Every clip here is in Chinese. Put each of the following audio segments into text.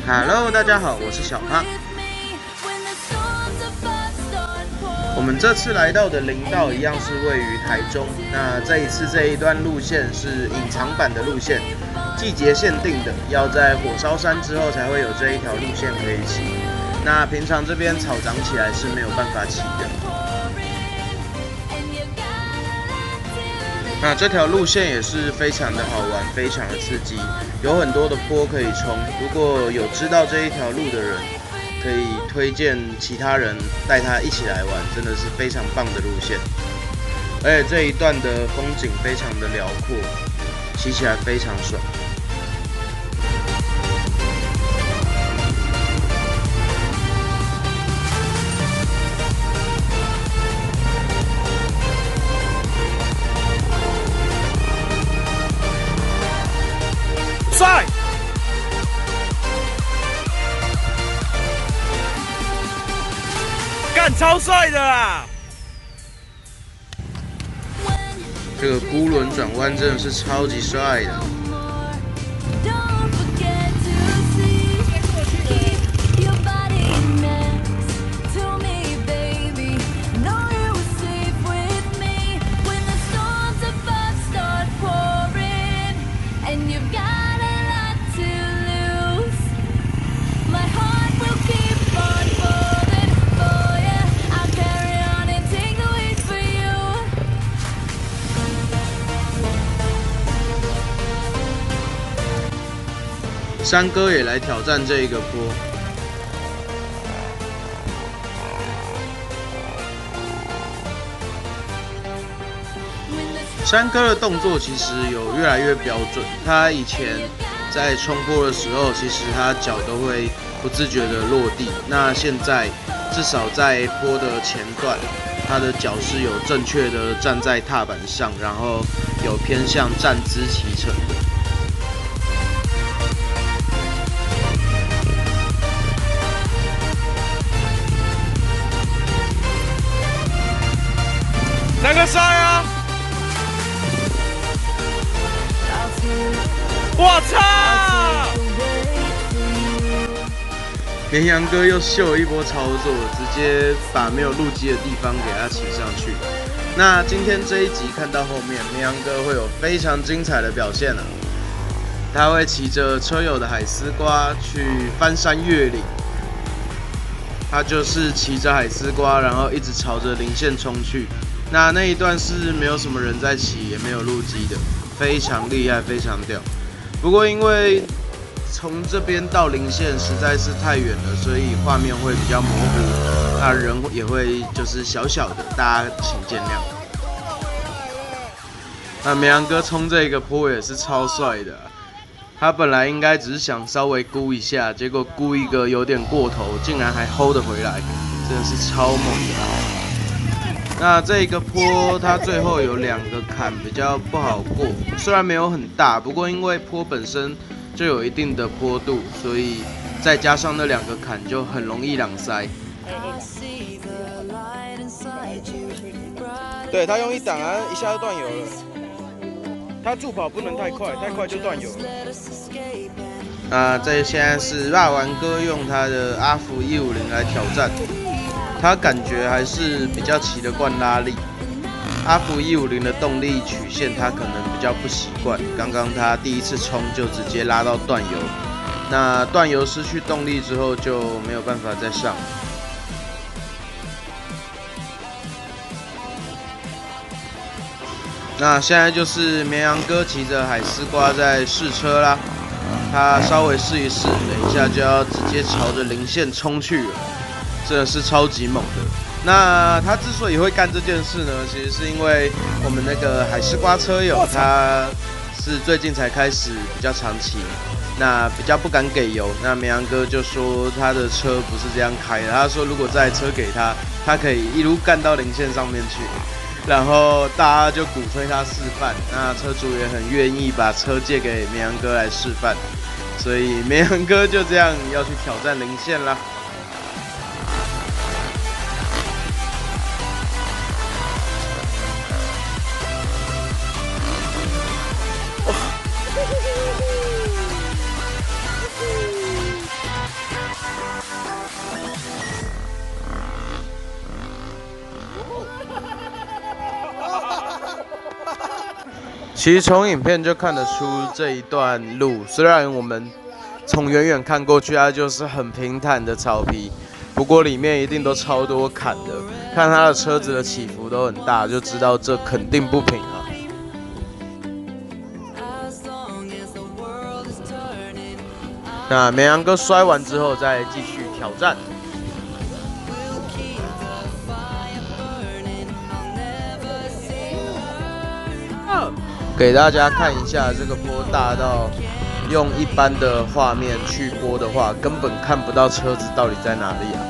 Hello， 大家好，我是小胖。我们这次来到的林道一样是位于台中，那这一次这一段路线是隐藏版的路线，季节限定的，要在火烧山之后才会有这一条路线可以骑。那平常这边草长起来是没有办法骑的。那这条路线也是非常的好玩，非常的刺激，有很多的坡可以冲。如果有知道这一条路的人，可以推荐其他人带他一起来玩，真的是非常棒的路线。而且这一段的风景非常的辽阔，骑起来非常爽。帅！干超帅的啦！这个孤轮转弯真的是超级帅的。山哥也来挑战这一个坡，山哥的动作其实有越来越标准。他以前在冲坡的时候，其实他脚都会不自觉的落地。那现在至少在坡的前段，他的脚是有正确的站在踏板上，然后有偏向站姿骑乘的。那个帅啊！我操！绵羊哥又秀了一波操作，直接把没有路基的地方给他骑上去。那今天这一集看到后面，绵羊哥会有非常精彩的表现啊！他会骑着车友的海丝瓜去翻山越岭，他就是骑着海丝瓜，然后一直朝着零线冲去。那一段是没有什么人在骑，也没有路基的，非常厉害，非常屌。不过因为从这边到零线实在是太远了，所以画面会比较模糊，那人也会就是小小的，大家请见谅。那绵羊哥冲这个坡也是超帅的啊，他本来应该只是想稍微估一下，结果估一个有点过头，竟然还 hold 得回来，真的是超猛的。那这个坡它最后有2个坎比较不好过，虽然没有很大，不过因为坡本身就有一定的坡度，所以再加上那2个坎就很容易两塞。对他用一档啊，一下就断油了。他助跑不能太快，太快就断油了。这现在是辣丸哥用他的阿福150来挑战。他感觉还是比较骑得惯拉力，阿福150的动力曲线他可能比较不习惯。刚刚他第一次冲就直接拉到断油，那断油失去动力之后就没有办法再上。那现在就是绵羊哥骑着海丝瓜在试车啦，他稍微试一试，等一下就要直接朝着零线冲去了。真的是超级猛的。那他之所以会干这件事呢，其实是因为我们那个海丝瓜车友，他是最近才开始比较常骑，那比较不敢给油。那绵羊哥就说他的车不是这样开的，他说如果这台车给他，他可以一路干到零线上面去。然后大家就鼓吹他示范，那车主也很愿意把车借给绵羊哥来示范，所以绵羊哥就这样要去挑战零线啦。其实从影片就看得出这一段路，虽然我们从远远看过去，它就是很平坦的草皮，不过里面一定都超多坎的。看它的车子的起伏都很大，就知道这肯定不平啊。那绵羊哥摔完之后，再继续挑战。给大家看一下这个坡大到用一般的画面去播的话，根本看不到车子到底在哪里啊！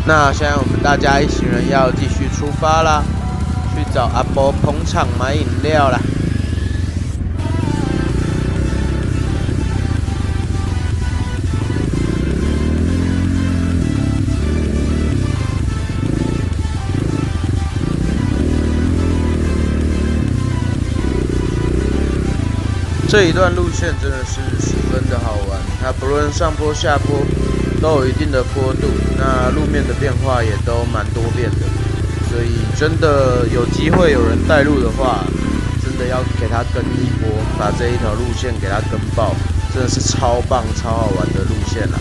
那现在我们大家一行人要继续出发啦，去找阿伯捧场买饮料啦。这一段路线真的是十分的好玩，它不论上坡下坡都有一定的坡度，那路面的变化也都蛮多变的，所以真的有机会有人带路的话，真的要给他跟一波，把这一条路线给他跟爆，真的是超棒超好玩的路线啦。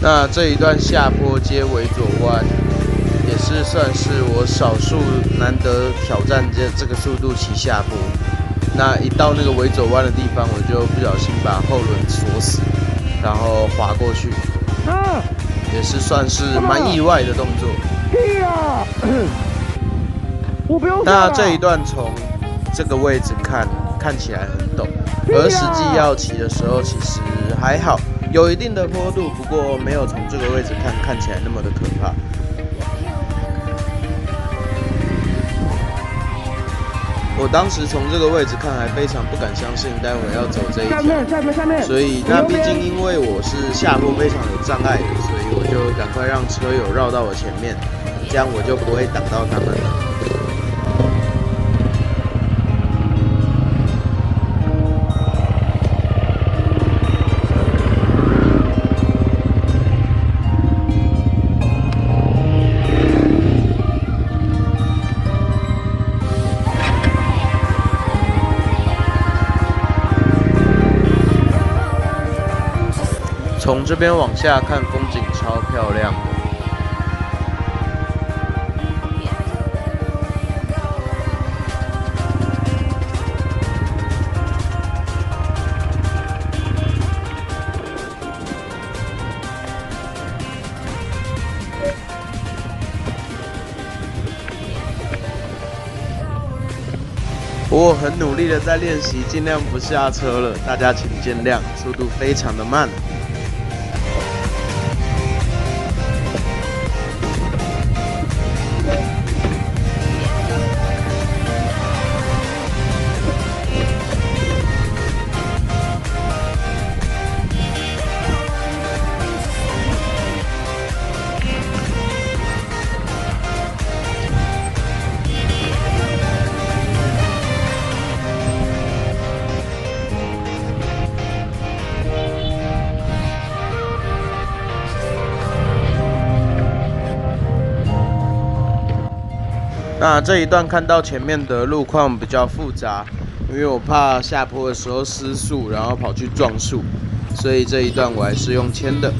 那这一段下坡接尾左弯，也是算是我少数难得挑战这个速度骑下坡。那一到那个尾左弯的地方，我就不小心把后轮锁死，然后滑过去，也是算是蛮意外的动作。那这一段从这个位置看起来很陡，而实际要骑的时候其实还好。有一定的坡度，不过没有从这个位置看起来那么的可怕。我当时从这个位置看，还非常不敢相信待会要走这一条。下面。所以那毕竟因为我是下坡非常有障碍的，所以我就赶快让车友绕到我前面，这样我就不会挡到他们了。从这边往下看，风景超漂亮的。我很努力的在练习，尽量不下车了，大家请见谅，速度非常的慢。那这一段看到前面的路况比较复杂，因为我怕下坡的时候失速，然后跑去撞树，所以这一段我还是用牵的。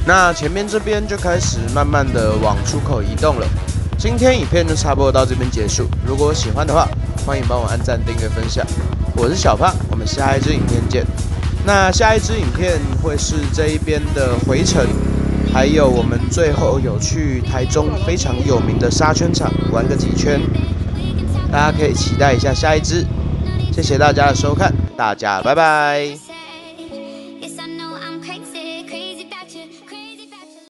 那前面这边就开始慢慢的往出口移动了。今天影片就差不多到这边结束。如果喜欢的话，欢迎帮我按赞、订阅、分享。我是小胖，我们下一支影片见。那下一支影片会是这一边的回程，还有我们最后有去台中非常有名的沙圈场玩个几圈，大家可以期待一下下一支。谢谢大家的收看，大家拜拜。